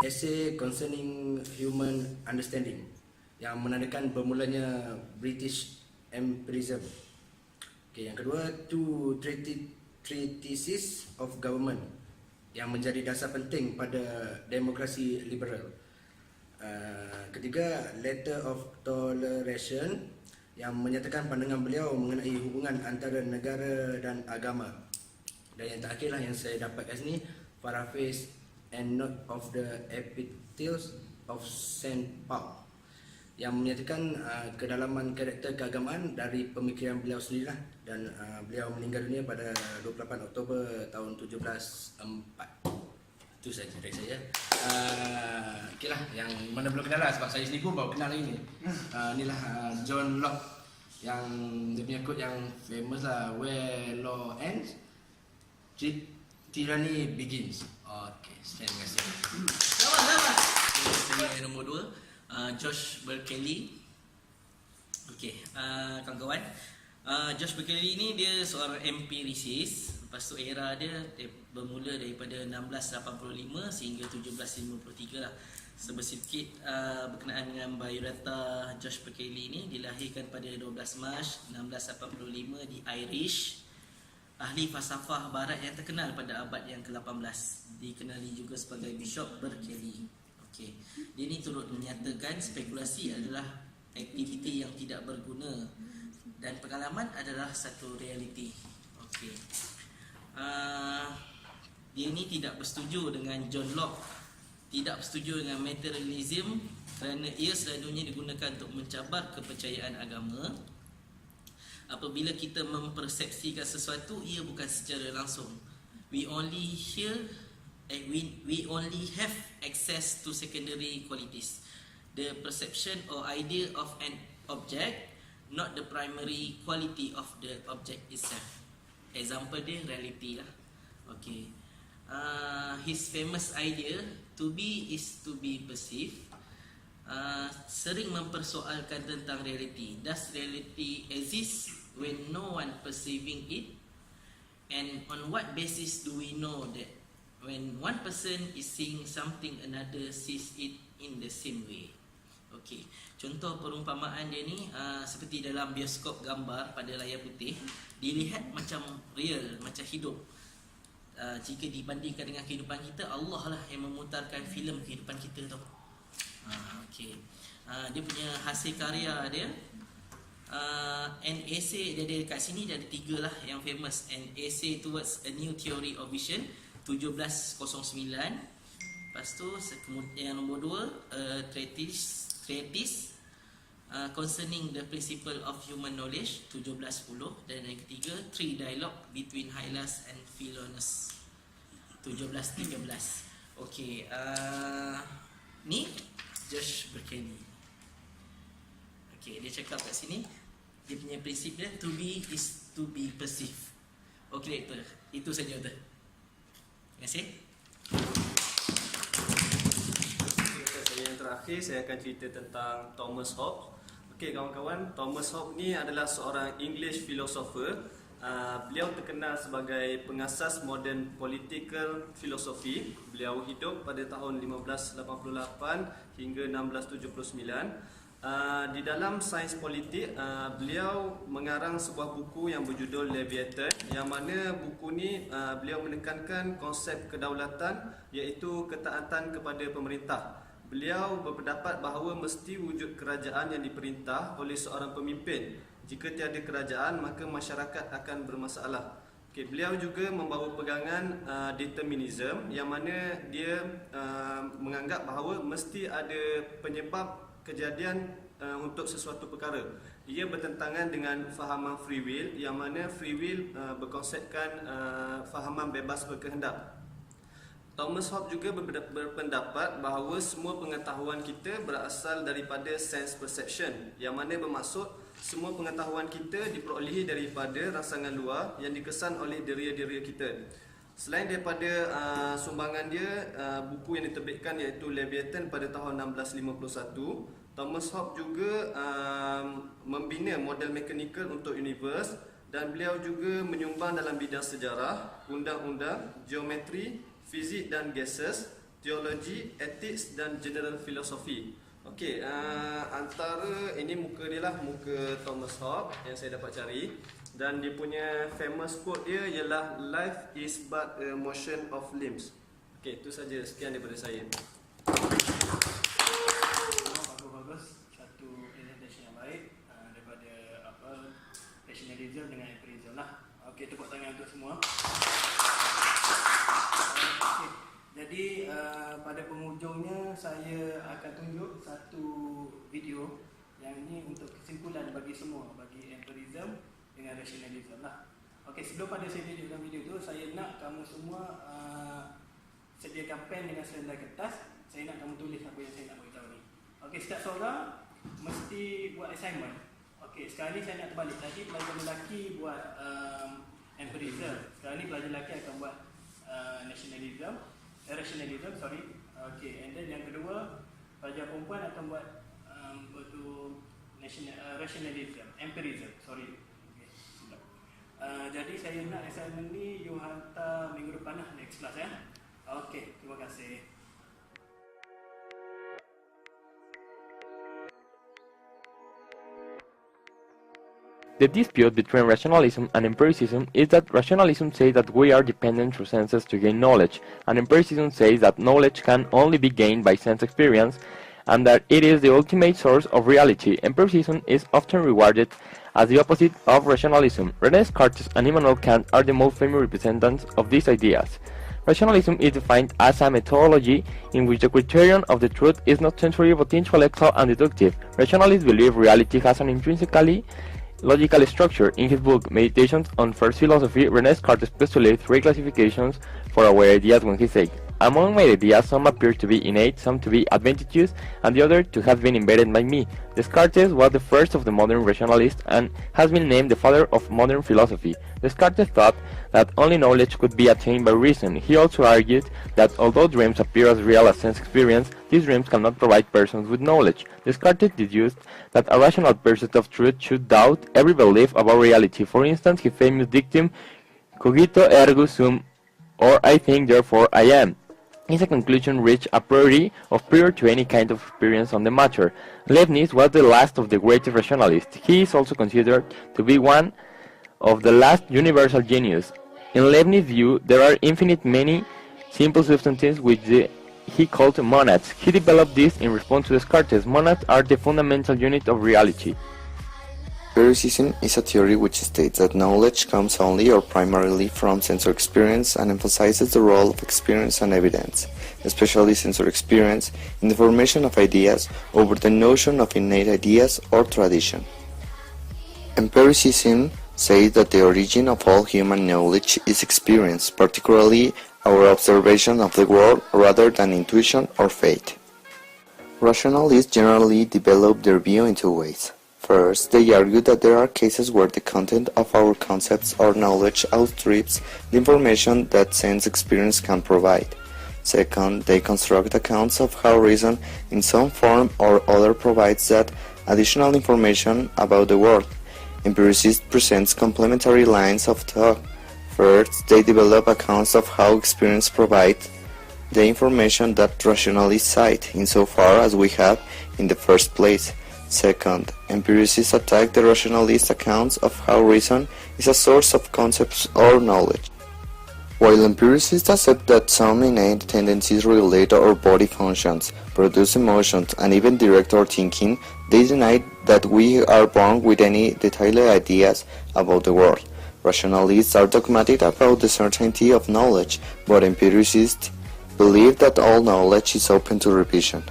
Essay Concerning Human Understanding yang menandakan bermulanya British Empirism. Okay, yang kedua, Two Treatises of Government yang menjadi dasar penting pada demokrasi liberal. Ketiga, Letter of Toleration yang menyatakan pandangan beliau mengenai hubungan antara negara dan agama. Dan yang terakhirlah yang saya dapat kat sini, Paraphrase and Note of the Epistles of Saint Paul yang menyatakan kedalaman karakter keagamaan dari pemikiran beliau sendirilah, dan beliau meninggal dunia pada 28 Oktober tahun 1704. Itu saja dari saya. Okeylah, yang mana belum kenal lah, sebab saya sendiri pun baru kenal lagi ni. Inilah John Locke yang dia punya quote yang famous lah, where law ends, tyranny begins. Okey, terima kasih. Sama-sama. Saya nombor 2, Josh Berkeley. Okey, kawan-kawan, Josh Berkeley ni dia seorang empirisis. Lepas tu era dia bermula daripada 1685 sehingga 1753 lah. Sedikit berkenaan dengan biodata Josh Berkeley ni, dilahirkan pada 12 Mac 1685 di Irish. Ahli falsafah barat yang terkenal pada abad yang ke-18, dikenali juga sebagai Bishop Berkeley. Okey, dia ni turut menyatakan spekulasi adalah aktiviti yang tidak berguna dan pengalaman adalah satu realiti. Okey, dia ni tidak bersetuju dengan John Locke, tidak bersetuju dengan materialism kerana ia selalunya digunakan untuk mencabar kepercayaan agama. Apabila kita mempersepsikan sesuatu, ia bukan secara langsung. We only have access to secondary qualities, the perception or idea of an object, not the primary quality of the object itself. Example dia reality lah. Okay. His famous idea, to be is to be perceived, sering mempersoalkan tentang reality. Does reality exist when no one perceiving it? And on what basis do we know that when one person is seeing something, another sees it in the same way? Okey, contoh perumpamaan dia ni seperti dalam bioskop gambar pada layar putih, dilihat macam real, macam hidup. Jika dibandingkan dengan kehidupan kita, Allah lah yang memutarkan filem kehidupan kita tu. Okey, dia punya hasil karya dia, an essay dia ada kat sini, dia ada 3 lah yang famous. An essay towards a new theory of vision 1709. Lepas tu yang nombor 2, treatise concerning the principle of human knowledge 1710. Dan yang ketiga, Three Dialogue between Hylas and Philonous 1713. Okey, ni Josh Berkeley. Okey, dia cakap kat sini, dia punya prinsip dia, to be is to be perceived. Okey, itu saja tu. Terima kasih. Yang terakhir saya akan cerita tentang Thomas Hobbes. Okey kawan-kawan, Thomas Hobbes ni adalah seorang English philosopher. Beliau terkenal sebagai pengasas modern political philosophy. Beliau hidup pada tahun 1588 hingga 1679. Di dalam sains politik, beliau mengarang sebuah buku yang berjudul Leviathan, yang mana buku ni beliau menekankan konsep kedaulatan, iaitu ketaatan kepada pemerintah. Beliau berpendapat bahawa mesti wujud kerajaan yang diperintah oleh seorang pemimpin. Jika tiada kerajaan, maka masyarakat akan bermasalah. Okay, beliau juga membawa pegangan determinism, yang mana dia menganggap bahawa mesti ada penyebab kejadian untuk sesuatu perkara. Ia bertentangan dengan fahaman free will, yang mana free will berkonsepkan fahaman bebas berkehendak. Thomas Hobbes juga berpendapat bahawa semua pengetahuan kita berasal daripada sense perception, yang mana bermaksud semua pengetahuan kita diperolehi daripada rangsangan luar yang dikesan oleh deria-deria kita. Selain daripada sumbangan dia, buku yang diterbitkan iaitu Leviathan pada tahun 1651, Thomas Hobbes juga membina model mekanikal untuk universe, dan beliau juga menyumbang dalam bidang sejarah, undang-undang, geometri, fizik dan gases, teologi, ethics dan general philosophy. Okey, antara ini muka dia lah, muka Thomas Hobbes yang saya dapat cari, dan dia punya famous quote dia ialah life is but a motion of limbs. Okey, itu saja, sekian daripada saya. Bagus, satu presentation yang baik daripada rationalism dengan empirism lah. Okey, tepuk tangan untuk semua. Okay. Jadi pada penghujungnya saya akan tunjuk satu video yang ini untuk kesimpulan bagi semua, bagi empirism dengan rationalism lah. Okey, sebelum pada saya tunjukkan video tu, saya nak kamu semua sediakan pen dengan selendai kertas. Saya nak kamu tulis apa yang saya nak beritahu ni. Okey, setiap seorang mesti buat assignment. Okey, sekarang ni saya nak terbalik. Tadi pelajar lelaki buat empirism. Sekarang ni pelajar lelaki akan buat rationalism, sorry. Okey, and then yang kedua, pelajar perempuan akan buat rationalism, empirism, sorry. Okay, jadi saya nak assignment ni you hantar minggu depan lah, next class ya. Okey, terima kasih. The dispute between rationalism and empiricism is that rationalism says that we are dependent through senses to gain knowledge, and empiricism says that knowledge can only be gained by sense experience, and that it is the ultimate source of reality. Empiricism is often regarded as the opposite of rationalism. René Descartes and Immanuel Kant are the most famous representatives of these ideas. Rationalism is defined as a methodology in which the criterion of the truth is not sensory but intellectual and deductive. Rationalists believe reality has an intrinsically logical structure. In his book Meditations on First Philosophy, René Descartes postulates three classifications for our ideas when he said, "Among my ideas, some appear to be innate, some to be adventitious, and the other to have been invented by me." Descartes was the first of the modern rationalists and has been named the father of modern philosophy. Descartes thought that only knowledge could be attained by reason. He also argued that although dreams appear as real as sense experience, these dreams cannot provide persons with knowledge. Descartes deduced that a rational pursuit of truth should doubt every belief about reality. For instance, his famous dictum, "Cogito ergo sum," or "I think, therefore I am," is a conclusion reached a priori of prior to any kind of experience on the matter. Leibniz was the last of the greatest rationalists. He is also considered to be one of the last universal genius. In Leibniz's view, there are infinite many simple substances which he called monads. He developed this in response to Descartes. Monads are the fundamental unit of reality. Empiricism is a theory which states that knowledge comes only or primarily from sensory experience and emphasizes the role of experience and evidence, especially sensory experience, in the formation of ideas over the notion of innate ideas or tradition. Empiricism says that the origin of all human knowledge is experience, particularly our observation of the world rather than intuition or faith. Rationalists generally develop their view in two ways. First, they argue that there are cases where the content of our concepts or knowledge outstrips the information that sense experience can provide. Second, they construct accounts of how reason in some form or other provides that additional information about the world. Empiricist presents complementary lines of thought. First, they develop accounts of how experience provides the information that rationalists cite, insofar as we have in the first place. Second, empiricists attack the rationalist accounts of how reason is a source of concepts or knowledge. While empiricists accept that some innate tendencies relate our body functions, produce emotions, and even direct our thinking, they deny that we are born with any detailed ideas about the world. Rationalists are dogmatic about the certainty of knowledge, but empiricists believe that all knowledge is open to revision.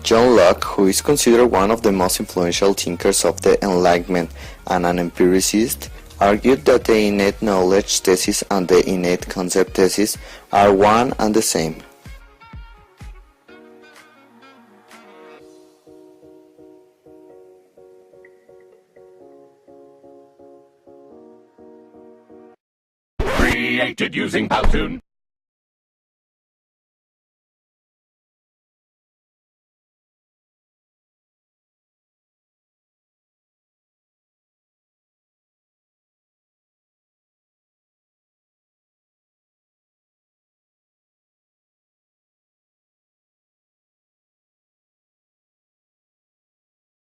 John Locke, who is considered one of the most influential thinkers of the Enlightenment and an empiricist, argued that the innate knowledge thesis and the innate concept thesis are one and the same. Created using Powtoon.